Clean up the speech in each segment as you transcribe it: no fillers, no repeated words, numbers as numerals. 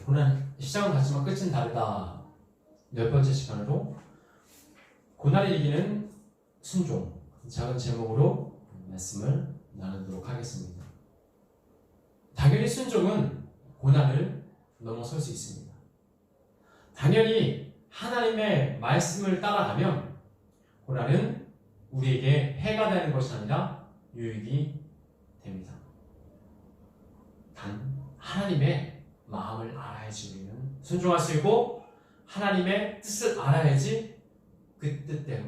고난 시작은 같지만 끝은 다르다. 10번째 시간으로 고난을 이기는 순종, 작은 제목으로 말씀을 나누도록 하겠습니다. 당연히 순종은 고난을 넘어설 수 있습니다. 당연히 하나님의 말씀을 따라가면 고난은 우리에게 해가 되는 것이 아니라 유익이 됩니다. 단 하나님의 마음을 알아야지 우리는 순종할 수 있고, 하나님의 뜻을 알아야지 그 뜻대로,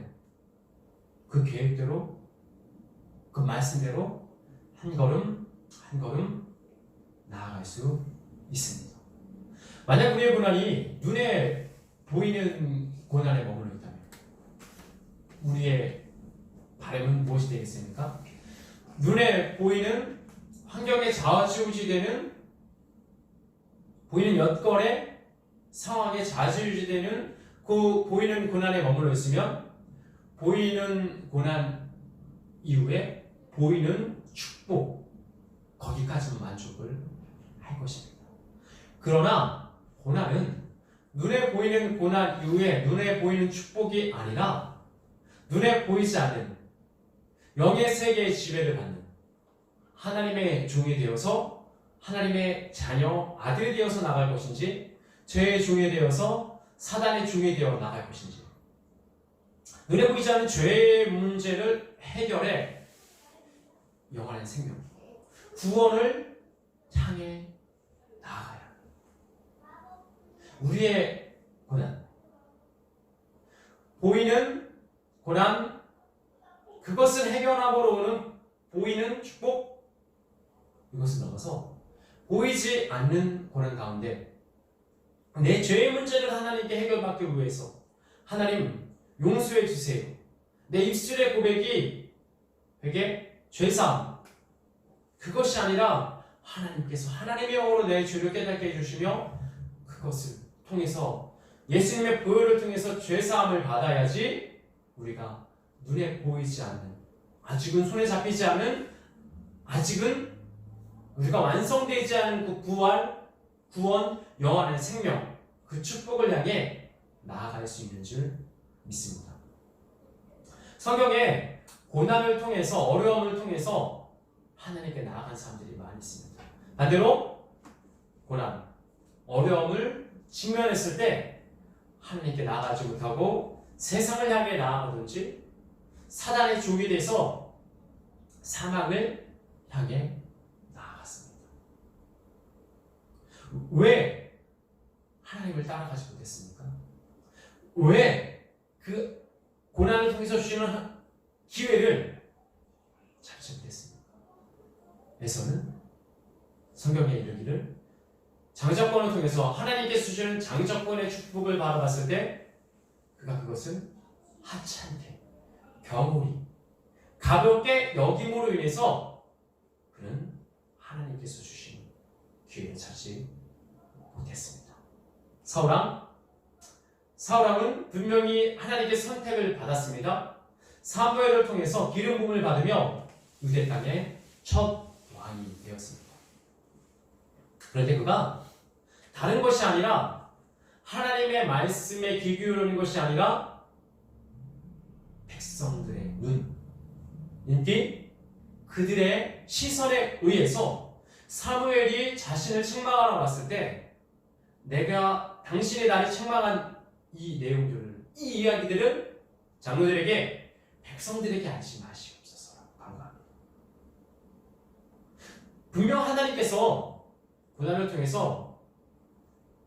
그 계획대로, 그 말씀대로 한 걸음 한 걸음 나아갈 수 있습니다. 만약 우리의 고난이 눈에 보이는 고난에 머물러 있다면 우리의 바람은 무엇이 되겠습니까? 눈에 보이는 환경에 좌지우지되는, 보이는 여건의 상황에 좌지우지되는 그 보이는 고난에 머물러 있으면 보이는 고난 이후에 보이는 축복, 거기까지만 만족을 할 것입니다. 그러나 고난은 눈에 보이는 고난 이후에 눈에 보이는 축복이 아니라 눈에 보이지 않는 영의 세계의 지배를 받는 하나님의 종이 되어서 하나님의 자녀, 아들이 되어서 나갈 것인지, 죄의 종이 되어서 사단의 종이 되어 나갈 것인지, 눈에 보이지 않는 죄의 문제를 해결해 영원한 생명, 구원을 향해 나아가야 합니다. 우리의 고난, 보이는 고난, 그것을 해결함으로 오는 보이는 축복, 이것을 넘어서 보이지 않는 고난 가운데 내 죄의 문제를 하나님께 해결받기 위해서 하나님 용서해 주세요. 내 입술의 고백이 되게 죄사함, 그것이 아니라 하나님께서 하나님의 영으로 내 죄를 깨닫게 해주시며 그것을 통해서 예수님의 보혈을 통해서 죄사함을 받아야지 우리가 눈에 보이지 않는, 아직은 손에 잡히지 않은, 아직은 우리가 완성되지 않은 그 구원, 영원한 생명, 그 축복을 향해 나아갈 수 있는 줄 믿습니다. 성경에 고난을 통해서, 어려움을 통해서 하나님께 나아간 사람들이 많이 있습니다. 반대로 고난, 어려움을 직면했을 때 하나님께 나아가지 못하고 세상을 향해 나아가든지 사단의 종이 돼서 사망을 향해 나아갔습니다. 왜 하나님을 따라가지 못했습니까? 왜 그 고난을 통해서 주시는 기회를 잡지 못했습니까? 에서는 성경에 이르기를 장정권을 통해서 하나님께서 주시는 장정권의 축복을 바라봤을 때 그가 그것을 하찮게, 경홀히, 가볍게 여김으로 인해서 그는 하나님께서 주신 기회를 찾지 못했습니다. 사울왕은 분명히 하나님께 선택을 받았습니다. 사무엘을 통해서 기름 부음을 받으며 유대 땅의 첫 왕이 되었습니다. 그런데 그가 다른 것이 아니라 하나님의 말씀에 귀 기울이는 것이 아니라 백성들의 눈, 인기, 그들의 시선에 의해서 사무엘이 자신을 책망하러 왔을 때 내가 당신의 날이 책망한 이 내용들을, 이 이야기들을 장로들에게, 백성들에게 알지 마시옵소서라고 간구합니다. 분명 하나님께서 고난을 통해서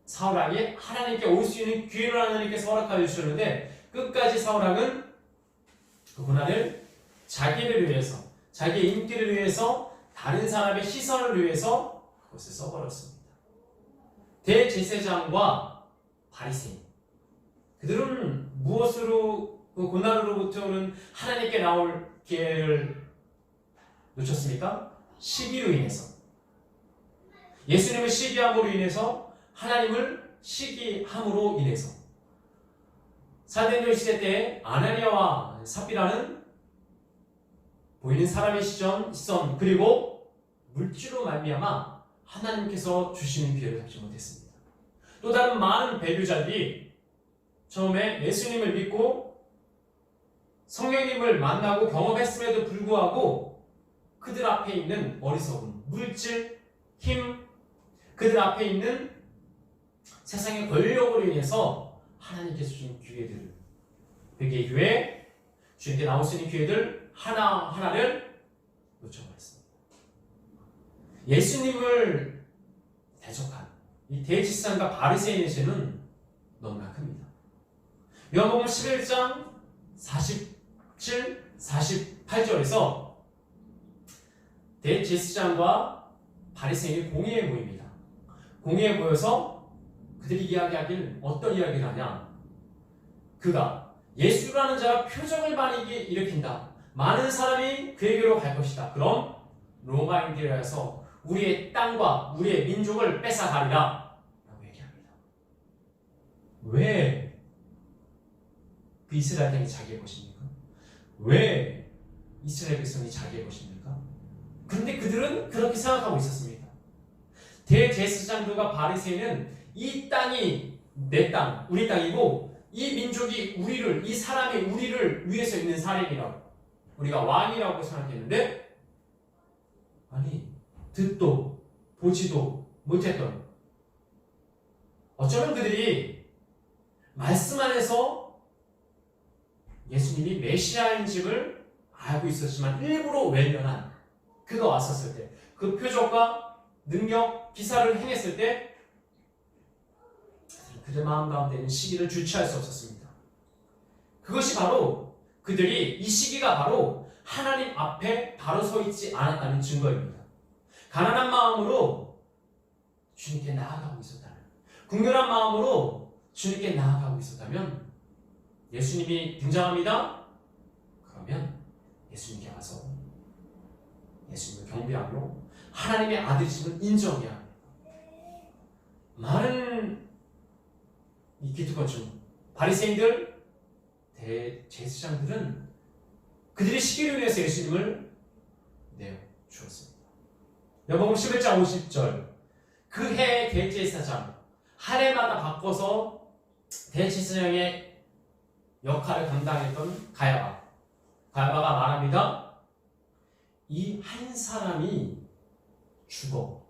사울왕이 하나님께 올 수 있는 기회를 하나님께서 허락하여 주셨는데 끝까지 사울왕은 그 고난을 자기를 위해서, 자기의 인기를 위해서, 다른 사람의 시선을 위해서 그것을 써버렸습니다. 대제사장과 바리새인, 그들은 무엇으로 그 고난으로부터 오는 하나님께 나올 기회를 놓쳤습니까? 시기로 인해서. 예수님을 시기함으로 인해서, 하나님을 시기함으로 인해서. 사도행전 시대 때 아나니아와 삽비라는 보이는 사람의 시선, 그리고 물질로 말미암아 하나님께서 주시는 기회를 잡지 못했습니다. 또 다른 많은 배교자들이 처음에 예수님을 믿고 성령님을 만나고 경험했음에도 불구하고 그들 앞에 있는 어리석음, 물질, 힘, 그들 앞에 있는 세상의 권력으로 인해서 하나님께서 주신 기회들을, 회개 기회, 주님께 나올 수 있는 기회들 하나하나를 놓쳐버렸습니다. 예수님을 대적한 이 대제사장과 바리새인의 죄는 너무나 큽니다. 요한복음 11장 47, 48절에서 대제사장과 바리새인이 공회에 모입니다. 공회에 모여서 그들이 이야기하길 어떤 이야기를 하냐? 그가 예수라는 자가 표적을 많이 일으킨다. 많은 사람이 그에게로 갈 것이다. 그럼 로마인들에 와서 우리의 땅과 우리의 민족을 뺏어가리라 라고 얘기합니다. 왜 그 이스라엘 땅이 자기의 것입니까? 왜 이스라엘 백성이 자기의 것입니까? 그런데 그들은 그렇게 생각하고 있었습니다. 대제사장들과 바리새인은 이 땅이 내 땅, 우리 땅이고 이 민족이 우리를, 이 사람이 우리를 위해서 있는 사람이라고, 우리가 왕이라고 생각했는데, 아니 듣도 보지도 못했던, 어쩌면 그들이 말씀 안에서 예수님이 메시아인지를 알고 있었지만 일부러 외면한, 그가 왔었을 때 그 표적과 능력, 기사를 행했을 때 그들 마음 가운데는 시기를 주체할 수 없었습니다. 그것이 바로 그들이, 이 시기가 바로 하나님 앞에 바로 서 있지 않았다는 증거입니다. 가난한 마음으로 주님께 나아가고 있었다면, 궁결한 마음으로 주님께 나아가고 있었다면, 예수님이 등장합니다. 그러면 예수님께 가서 예수님을 경배하며 하나님의 아들이심을 인정해야 합니다. 많은 이 기득권층, 바리새인들, 대제사장들은 그들의 시기를 위해서 예수님을 내어주었습니다. 요한복음 11장 50절, 그 해의 대제사장, 한 해마다 바꿔서 대제사장의 역할을 감당했던 가야바가 말합니다. 이 한 사람이 죽어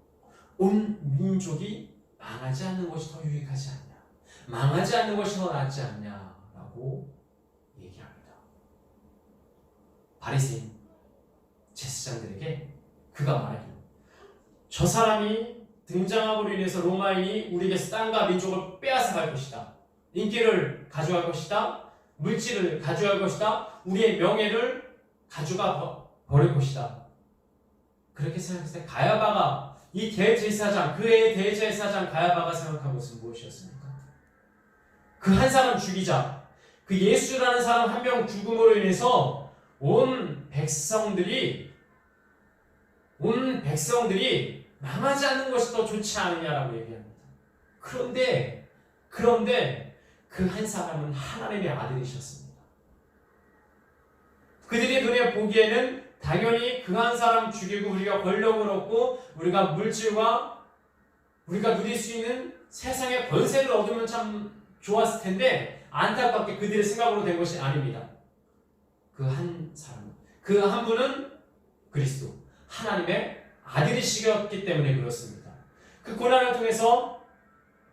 온 민족이 망하지 않는 것이 더 유익하지 않냐, 망하지 않는 것이 더 낫지 않냐라고 얘기합니다. 바리새인 제사장들에게 그가 말하기를, 저 사람이 등장함으로 인해서 로마인이 우리에게서 땅과 민족을 빼앗아 갈 것이다. 인기를 가져갈 것이다. 물질을 가져갈 것이다. 우리의 명예를 가져가 버릴 것이다. 그렇게 생각했을 때 가야바가, 이 대제사장, 그의 대제사장 가야바가 생각한 것은 무엇이었습니까? 그 한 사람 죽이자, 그 예수라는 사람 한 명 죽음으로 인해서 온 백성들이 망하지 않는 것이 더 좋지 않느냐라고 얘기합니다. 그런데 그 한 사람은 하나님의 아들이셨습니다. 그들의 눈에 보기에는 당연히 그 한 사람 죽이고 우리가 권력을 얻고 우리가 물질과 우리가 누릴 수 있는 세상의 권세를 얻으면 참 좋았을 텐데, 안타깝게 그들의 생각으로 된 것이 아닙니다. 그 한 사람, 그 한 분은 그리스도, 하나님의 아들이시기 때문에 그렇습니다. 그 고난을 통해서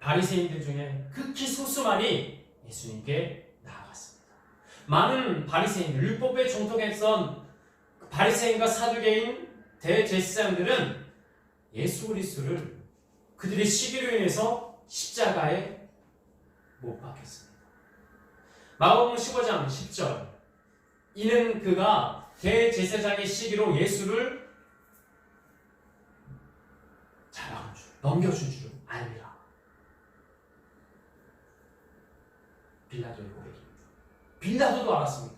바리새인들 중에 극히 소수만이 예수님께 나아갔습니다. 많은 바리새인들, 율법에 정통했던 바리새인과 사두개인 대제사장들은 예수 그리스도를 그들의 시기로 인해서 십자가에 못 박혔습니다. 마가복음 15장 10절, 이는 그가 대제사장의 시기로 예수를 잡아간 줄, 넘겨준 줄을 알리라. 빌라도의 고백입니다. 빌라도도 알았습니다.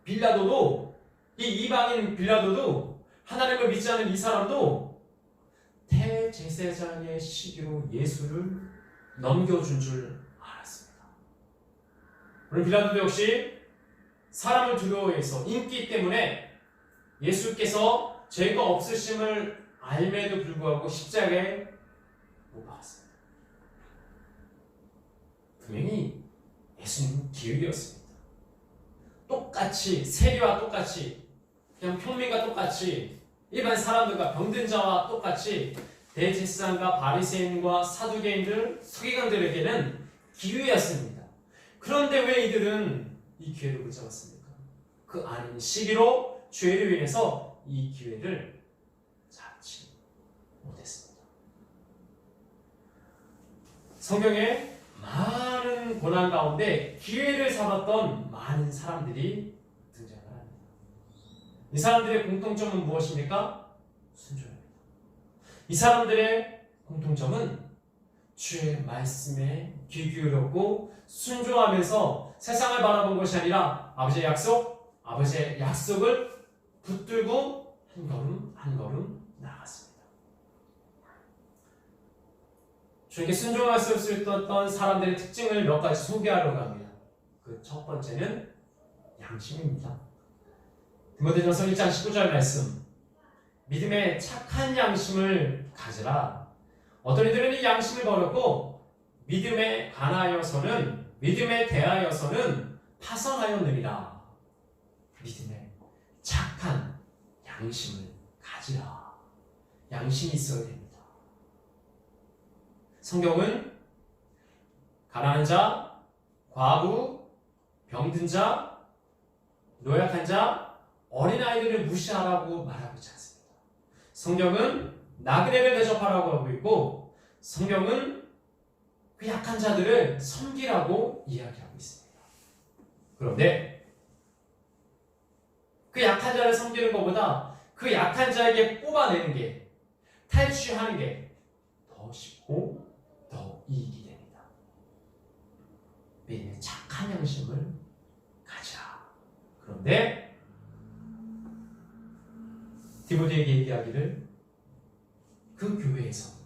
빌라도도, 이 이방인 빌라도도, 하나님을 믿지 않는 이 사람도 대제사장의 시기로 예수를 넘겨준 줄 알았습니다. 오늘 빌라도도 역시 사람을 두려워해서, 인기 때문에 예수께서 죄가 없으심을 알매도 불구하고 십자가에 못 박았습니다. 분명히 예수님 기획이었습니다. 똑같이 세리와 똑같이 그냥 평민과 똑같이 일반 사람들과 병든 자와 똑같이 대제사장과 바리새인과 사두개인들, 서기관들에게는 기회였습니다. 그런데 왜 이들은 이 기회를 못 잡았습니까? 그 아닌 시기로 죄로 인해서 이 기회를 잡지 못했습니다. 성경에 많은 고난 가운데 기회를 잡았던 많은 사람들이 등장을 합니다. 이 사람들의 공통점은 무엇입니까? 순종입니다. 이 사람들의 공통점은 주의 말씀에 귀 기울였고 순종하면서 세상을 바라본 것이 아니라 아버지의 약속을 붙들고 한 걸음 한 걸음 나아갔습니다. 주에게 순종할 수 있었던 사람들의 특징을 몇 가지 소개하려고 합니다. 그 첫 번째는 양심입니다. 디모데전서 1장 19절 말씀, 믿음의 착한 양심을 가지라. 어떤 이들은 이 양심을 버렸고 믿음에 대하여서는 파선하였느니라. 믿음의 착한 양심을 가지라. 양심이 있어야 됩니다. 성경은 가난한 자, 과부, 병든 자, 노약한 자, 어린아이들을 무시하라고 말하고 있지 않습니다. 성경은 나그네를 대접하라고 하고 있고 성경은 그 약한 자들을 섬기라고 이야기하고 있습니다. 그런데 그 약한 자를 섬기는 것보다 그 약한 자에게 뽑아내는 게, 탈취하는 게 더 쉽고 더 이익이 됩니다. 믿음의 착한 양심을 가지라. 그런데 디모데에게 얘기하기를 그 교회에서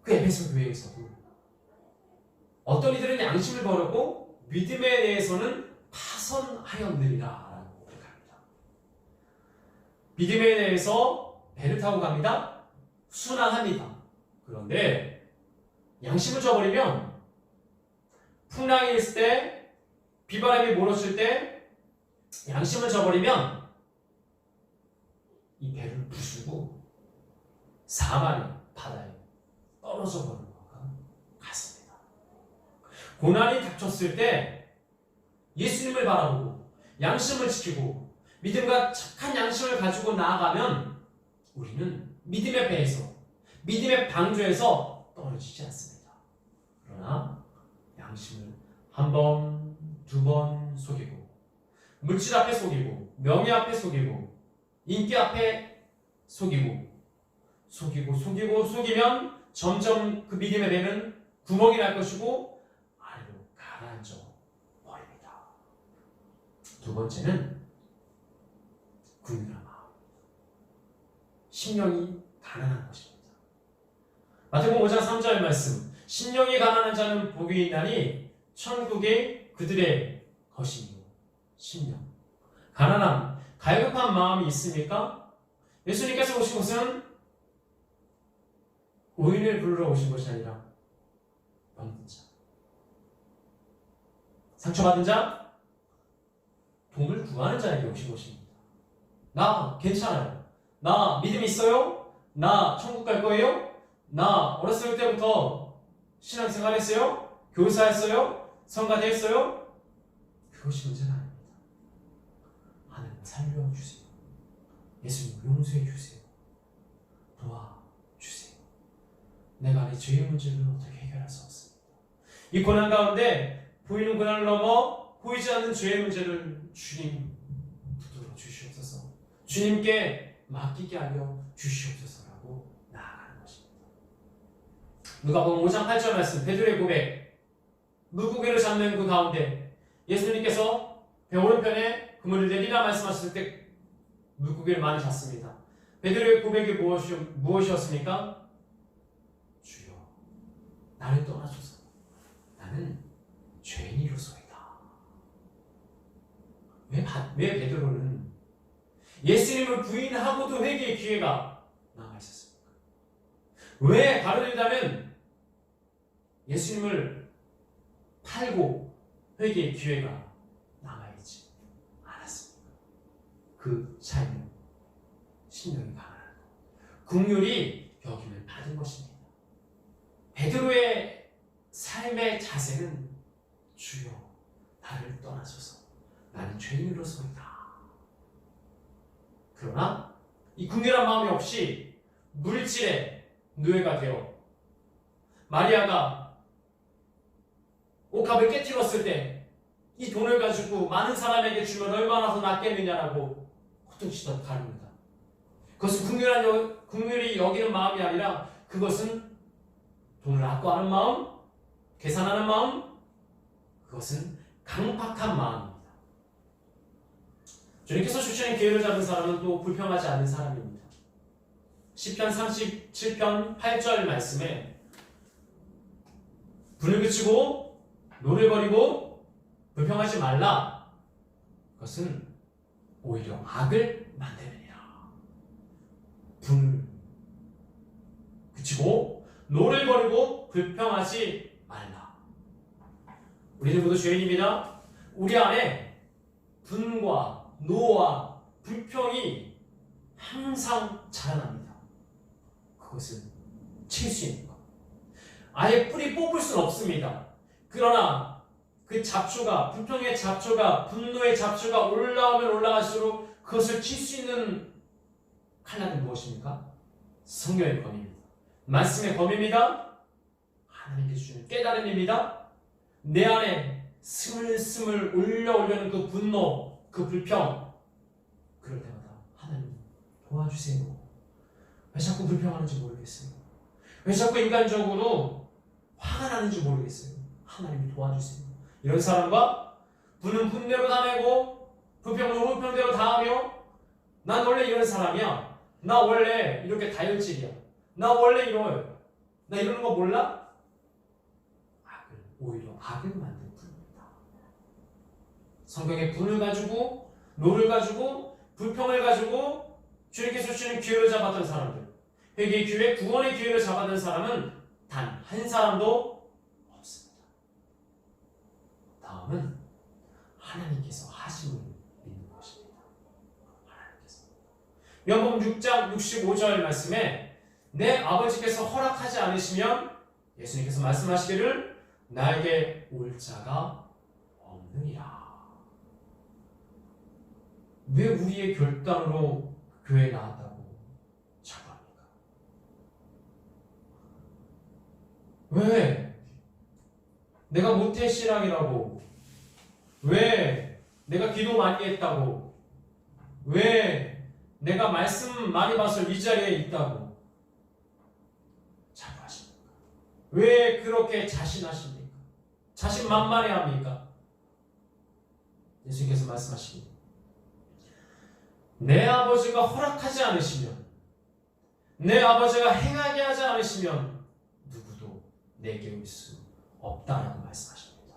그 에베소 교회에서도 어떤 이들은 양심을 버렸고 믿음에 대해서는 파선하였느니라 라고 고백합니다. 믿음에 대해서 배를 타고 갑니다. 순항합니다. 그런데 양심을 저버리면 풍랑이 있을 때, 비바람이 몰아칠 때 양심을 저버리면 이 배를 부수고 사망의 바다에 떨어져 버리는 것과 같습니다. 고난이 닥쳤을 때 예수님을 바라보고 양심을 지키고 믿음과 착한 양심을 가지고 나아가면 우리는 믿음의 배에서, 믿음의 방주에서 떨어지지 않습니다. 그러나 양심을 한 번, 두 번 속이고 물질 앞에 속이고 명예 앞에 속이고 인기 앞에 속이면 점점 그 믿음의 배는 구멍이 날 것이고 아래로 가라앉아 버립니다. 두 번째는 궁핍한 마음, 심령이 가난한 것입니다. 마태복음 5장 3절 말씀, 심령이 가난한 자는 복이 있나니 천국이 그들의 것이며. 심령, 가난함, 갈급한 마음이 있습니까? 예수님께서 오신 것은 의인을 부르러 오신 것이 아니라 병든 자, 상처받은 자, 돈을 구하는 자에게 오신 것입니다. 나 괜찮아요. 나 믿음 있어요? 나 천국 갈 거예요? 나 어렸을 때부터 신앙생활 했어요? 교사 했어요? 성가대 했어요? 그것이 문제는 아닙니다. 하나님 살려주세요. 예수님 용서해 주세요. 도와주세요. 내가 내 죄의 문제를 어떻게 해결할 수 없습니다. 이 고난 가운데 보이는 고난을 넘어 보이지 않는 죄의 문제를 주님 붙들어 주시옵소서. 주님께 맡기게 하여 주시옵소서라고 나아가는 것입니다. 누가복음 5장 8절 말씀, 베드로의 고백, 물고기를 잡는 그 가운데 예수님께서 배 오른편에 그물을 내리라 말씀하셨을 때 물고기를 많이 잡습니다. 베드로의 고백이 무엇이었습니까? 주여, 나를 떠나소서. 나는 죄인이로소이다. 왜 베드로는 예수님을 부인하고도 회개의 기회가 남아 있었습니까? 왜 가로등이라면 예수님을 팔고 회개의 기회가 남아있지 않았습니까? 그 차이는 신령이 강한 긍휼이 여김을 받은 것입니다. 베드로의 삶의 자세는 주여 나를 떠나소서 나는 죄인으로서이다. 그러나 이 긍휼한 마음이 없이 물질의 노예가 되어 마리아가 옥합을 깨뜨렸을 때 이 돈을 가지고 많은 사람에게 주면 얼마나 더 낫겠느냐라고 호통치던 가릅니다. 그것은 긍휼이 여기는 마음이 아니라 그것은 돈을 아까워하는 마음, 계산하는 마음, 그것은 강팍한 마음입니다. 주님께서 주시는 기회를 잡은 사람은 또 불평하지 않는 사람입니다. 시편 37편 8절 말씀에 분을 그치고 노래거리고 불평하지 말라. 그것은 오히려 악을 만드느니라. 분을 그치고 노래거리고 불평하지 말라. 우리는 모두 죄인입니다. 우리 안에 분과 노와 불평이 항상 자라납니다. 그것은 칠 수 있는 것. 아예 뿌리 뽑을 수는 없습니다. 그러나 그 잡초가, 불평의 잡초가, 분노의 잡초가 올라오면 올라갈수록 그것을 칠 수 있는 칼날은 무엇입니까? 성경의 검입니다. 말씀의 검입니다. 하나님께서 주시는 깨달음입니다. 내 안에 스물스물 올려오려는 그 분노, 그 불평, 그럴 때마다 하나님 도와주세요. 왜 자꾸 불평하는지 모르겠어요. 왜 자꾸 인간적으로 화가 나는지 모르겠어요. 하나님이 도와주세요. 이런 사람과 분은 분대로 다 내고 불평은 불평대로 다 하며 난 원래 이런 사람이야. 나 원래 이렇게 다혈질이야. 나 원래 이러요. 나 이러는 거 몰라? 오히려 악을 만든 분입니다. 성경의 분을 가지고 노를 가지고 불평을 가지고 주님께서 주시는 기회를 잡았던 사람들, 회개의 기회, 구원의 기회를 잡았던 사람은 단 한 사람도 없습니다. 다음은 하나님께서 하심을 믿는 것입니다. 하나님께서 요한복음 6장 65절 말씀에 내 아버지께서 허락하지 않으시면 예수님께서 말씀하시기를 나에게 올 자가 없느니라. 왜 우리의 결단으로 교회에 나왔다고 자꾸 합니까? 왜? 내가 모태신앙이라고? 왜? 내가 기도 많이 했다고? 왜? 내가 말씀 많이 봐서 이 자리에 있다고 자꾸 하십니까? 왜 그렇게 자신하십니까? 자신만만해 합니까? 예수님께서 말씀하십니다. 내 아버지가 허락하지 않으시면, 내 아버지가 행하게 하지 않으시면 누구도 내게 올 수 없다라고 말씀하십니다.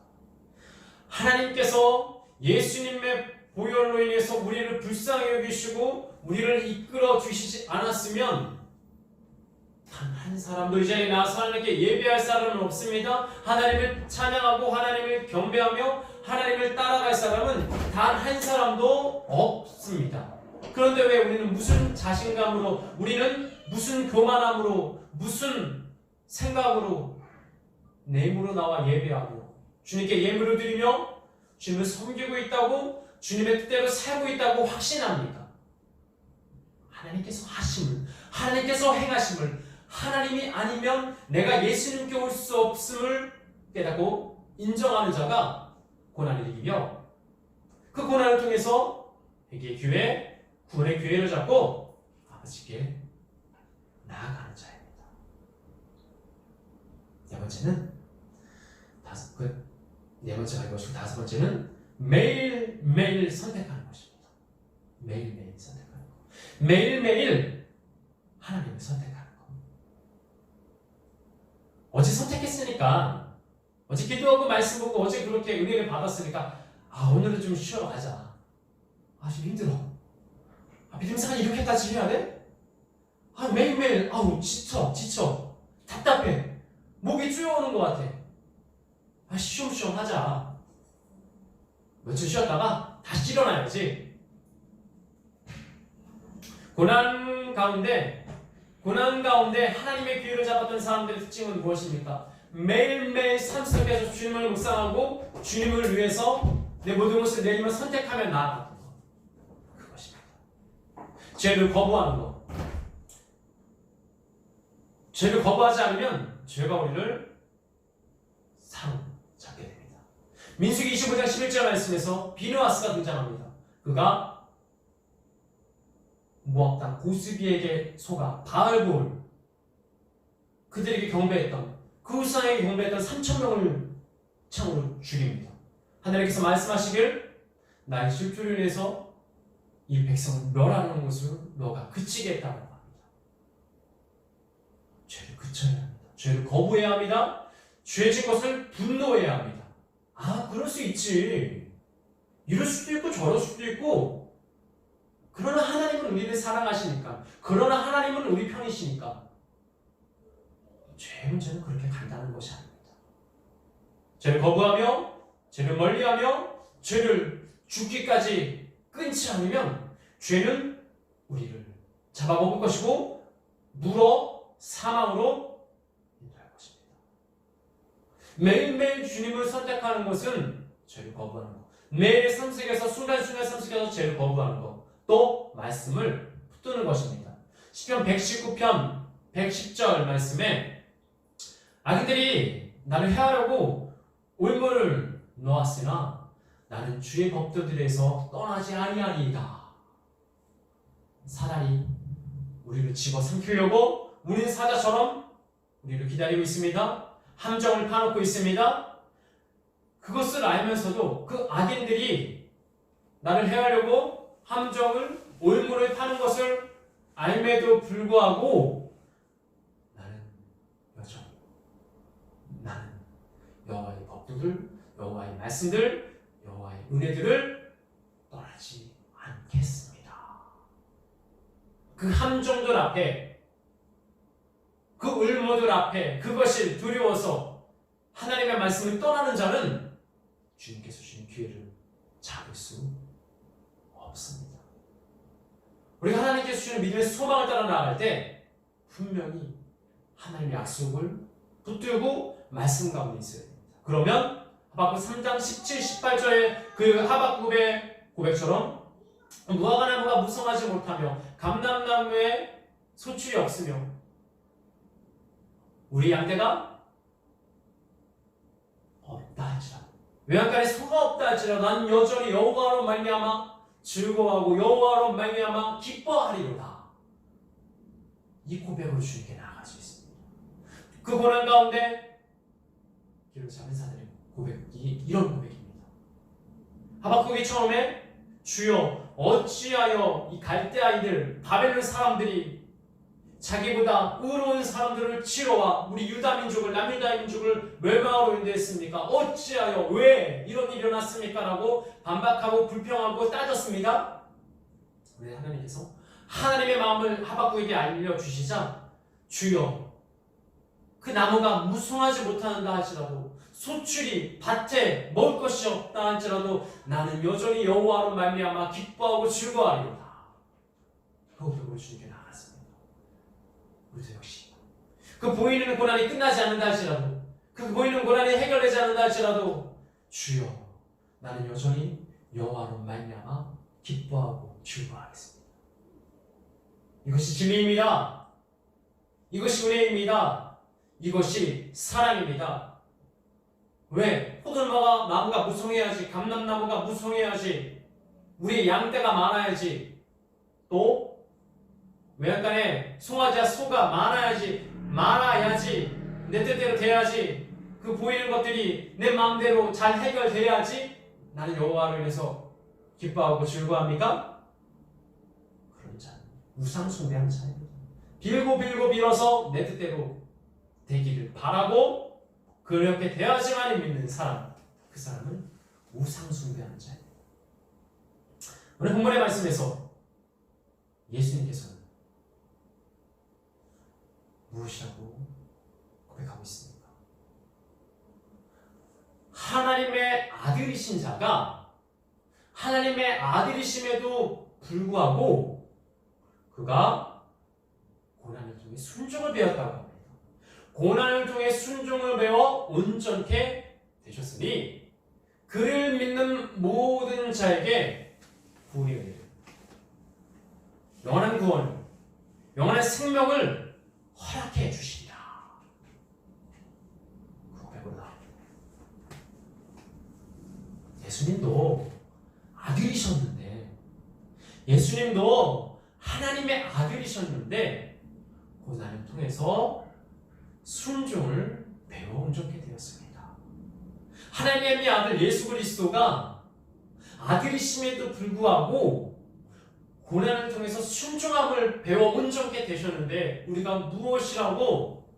하나님께서 예수님의 보혈로 인해서 우리를 불쌍히 여기시고 우리를 이끌어 주시지 않았으면 단 한 사람도 이 자리에 나와서 하나님께 예배할 사람은 없습니다. 하나님을 찬양하고 하나님을 경배하며 하나님을 따라갈 사람은 단 한 사람도 없습니다. 그런데 왜 우리는 무슨 자신감으로, 우리는 무슨 교만함으로, 무슨 생각으로 내 힘으로 나와 예배하고 주님께 예물을 드리며 주님을 섬기고 있다고, 주님의 뜻대로 살고 있다고 확신합니까? 하나님께서 하심을, 하나님께서 행하심을, 하나님이 아니면 내가 예수님께 올 수 없음을 깨닫고 인정하는 자가 고난을 이기며 그 고난을 통해서 회개의 기회, 구원의 기회를 잡고 아버지께 나아가는 자입니다. 네 번째는 네 번째가 이것이고 다섯 번째는 매일매일 선택하는 것입니다. 매일매일 선택하는 것. 매일매일 하나님을 선택하는 것. 어제 선택했으니까, 어제 기도하고 말씀 보고 어제 그렇게 은혜를 받았으니까 오늘은 좀 쉬러 가자. 좀 힘들어. 믿음 생활 이렇게까지 해야 돼? 매일매일 지쳐. 답답해. 목이 쪼여오는 것 같아. 쉬엄쉬엄 하자. 며칠 쉬었다가 다시 일어나야지. 고난 가운데 하나님의 기회를 잡았던 사람들의 특징은 무엇입니까? 매일매일 삶 속에서 주님을 묵상하고 주님을 위해서 내 모든 것을 내리며 선택하며 나아가는 것. 그것입니다. 죄를 거부하는 것. 죄를 거부하지 않으면 죄가 우리를 사로잡게 됩니다. 민수기 25장 11절 말씀에서 비느하스가 등장합니다. 그가 모압 땅 고스비에게 속아 바알볼 그들에게 경배했던 그 우상에게 경배했던 3,000명을 창으로 죽입니다. 하나님께서 말씀하시길 나의 질투를 인해서 이 백성을 멸하는 것을 너가 그치게 했다고 합니다. 죄를 그쳐야 합니다. 죄를 거부해야 합니다. 죄진 것을 분노해야 합니다. 그럴 수 있지. 이럴 수도 있고 저럴 수도 있고. 그러나 하나님은 우리를 사랑하시니까. 그러나 하나님은 우리 편이시니까. 죄의 문제는 그렇게 간단한 것이 아닙니다. 죄를 거부하며 죄를 멀리하며 죄를 죽기까지 끊지 않으면 죄는 우리를 잡아먹을 것이고 물어 사망으로 인도할 것입니다. 매일매일 주님을 선택하는 것은 죄를 거부하는 것. 매일 삶 속에서 순간순간 삶 속에서 죄를 거부하는 것. 또 말씀을 붙드는 것입니다. 시편 119편 110절 말씀에 악인들이 나를 해하려고 올무를 놓았으나 나는 주의 법도들에서 떠나지 아니하리이다. 사단이 우리를 집어삼키려고 우리는 사자처럼 우리를 기다리고 있습니다. 함정을 파놓고 있습니다. 그것을 알면서도 그 악인들이 나를 해하려고 함정을 올무를 파는 것을 알매도 불구하고 나는 여호와의 법도들, 여호와의 말씀들, 여호와의 은혜들을 떠나지 않겠습니다. 그 함정들 앞에, 그 울무들 앞에 그것이 두려워서 하나님의 말씀을 떠나는 자는 주님께서 주신 기회를 잡을 수 없습니다. 우리가 하나님께서 주시는 믿음의 소망을 따라 나아갈 때 분명히 하나님의 약속을 붙들고 말씀 가운데 있어야 됩니다. 그러면 하박국 3장 17, 18절의 그 하박국의 고백처럼 무화과나무가 무성하지 못하며 감람나무에 소출이 없으며 우리 양떼가 없다 할지라도 외양간에 소가 없다 할지라도 나는 여전히 여호와로 말미암아 즐거워하고 여호와로 말미암아 기뻐하리로다. 이 고백으로 주님께 나아갈 수 있습니다. 그 고난 가운데 기름 잡은 사들의 고백이 이런 고백입니다. 하박국이 처음에 주여 어찌하여 이 갈대 아이들 바벨론 사람들이 자기보다 의로운 사람들을 치러와 우리 유다 민족을 남유다 민족을 멸망하러 인도했습니까? 어찌하여 왜 이런 일이 일어났습니까? 라고 반박하고 불평하고 따졌습니다. 우리 하나님께서 하나님의 마음을 하박국에게 알려주시자 주여 그 나무가 무성하지 못한다 할지라도 소출이 밭에 먹을 것이 없다 할지라도 나는 여전히 여호와로 말미암아 기뻐하고 즐거워하리로다. 그 고백으로 주님께 나아갔습니다. 우리도 역시 그 보이는 고난이 끝나지 않는다 할지라도 그 보이는 고난이 해결되지 않는다 할지라도 주여 나는 여전히 여호와로 말미암아 기뻐하고 즐거워하겠습니다. 이것이 진리입니다. 이것이 은혜입니다. 이것이 사랑입니다. 왜? 포도나무가 무성해야지, 감람나무가 무성해야지, 우리 양떼가 많아야지, 또 외양간에 송아지와 소가 많아야지, 내 뜻대로 돼야지, 그 보이는 것들이 내 마음대로 잘 해결돼야지 나는 여호와를 위해서 기뻐하고 즐거워합니까? 그런 자는 우상 숭배하는 자입니다. 빌고 빌어서 내 뜻대로 되기를 바라고 그렇게 돼야지만 믿는 사람, 그 사람은 우상 숭배하는 자입니다. 오늘 본문의 말씀에서 예수님께서는 무엇이라고 하나님의 아들이심에도 불구하고 그가 고난을 통해 순종을 배웠다고 합니다. 고난을 통해 순종을 배워 온전케 되셨으니 그를 믿는 모든 자에게 구원이 이르리라. 영원한 구원, 영원한 생명을 허락해 주시리라. 그 고백으로다. 예수님도 아들이셨는데, 예수님도 하나님의 아들이셨는데 고난을 통해서 순종을 배워 온전케 되었습니다. 하나님의 아들 예수 그리스도가 아들이심에도 불구하고 고난을 통해서 순종함을 배워 온전케 되셨는데 우리가 무엇이라고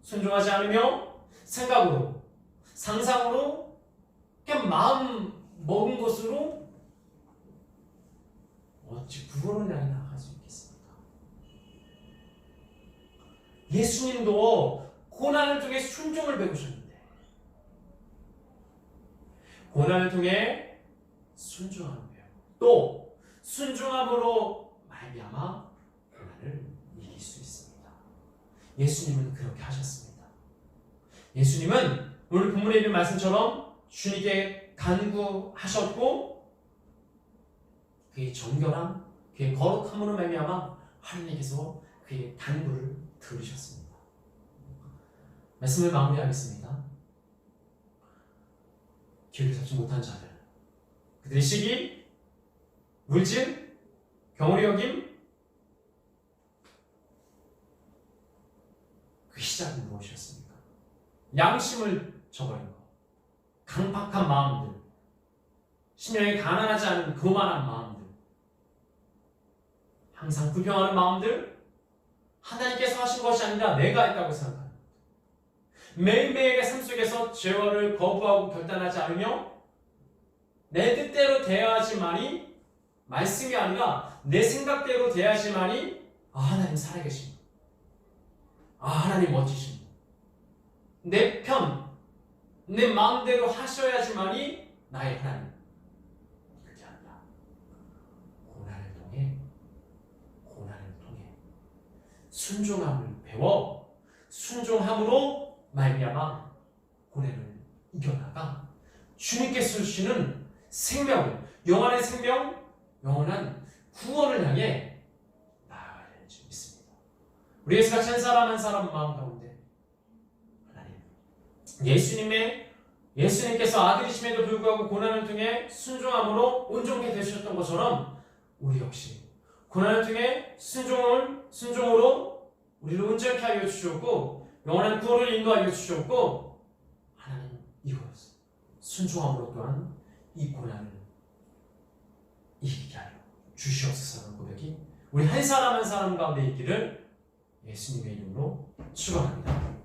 순종하지 않으며 생각으로, 상상으로, 그냥 마음 먹은 것으로 어찌 구원을 향해 나아갈 수 있겠습니까? 예수님도 고난을 통해 순종을 배우셨는데 고난을 통해 순종함을 배우고 또 순종함으로 말미암아 고난을 이길 수 있습니다. 예수님은 그렇게 하셨습니다. 예수님은 오늘 본문에 있는 말씀처럼 주님께 간구하셨고 그의 정결함, 그의 거룩함으로 말미암아 하나님께서 그의 간구를 들으셨습니다. 말씀을 마무리하겠습니다. 기회를 잡지 못한 자들, 그들의 시기, 물질, 경홀히 여김, 그 시작은 무엇이었습니까? 양심을 저버린 것, 강팍한 마음들, 심령이 가난하지 않은 교만한 마음들, 항상 불평하는 마음들, 하나님께서 하신 것이 아니라 내가 했다고 생각하는 것, 매일매일의 삶 속에서 죄와를 거부하고 결단하지 않으며 내 뜻대로 대하지만이 말씀이 아니라 내 생각대로 대하지만이 하나님 살아계신 분, 하나님 멋지신 분, 내 편, 내 마음대로 하셔야지만이 나의 하나님. 그렇게 아니라 고난을 통해 순종함을 배워 순종함으로 말미암아 고난을 이겨나가 주님께서 주시는 생명, 영원한 생명, 영원한 구원을 향해 나아가야 되는 줄 믿습니다. 우리 예수가 한 사람 한 사람 마음 가운데 하나님, 예수님께서 아들이심에도 불구하고 고난을 통해 순종함으로 온전케 되셨던 것처럼 우리 역시 고난을 통해 순종으로 우리를 온전케 하여 주셨고 영원한 구원을 인도하여 주셨고 하나님 이것 순종함으로 또한 이 고난을 이기게 하여 주시옵소서라는 고백이 우리 한 사람 한 사람 가운데 있기를 예수님의 이름으로 축원합니다.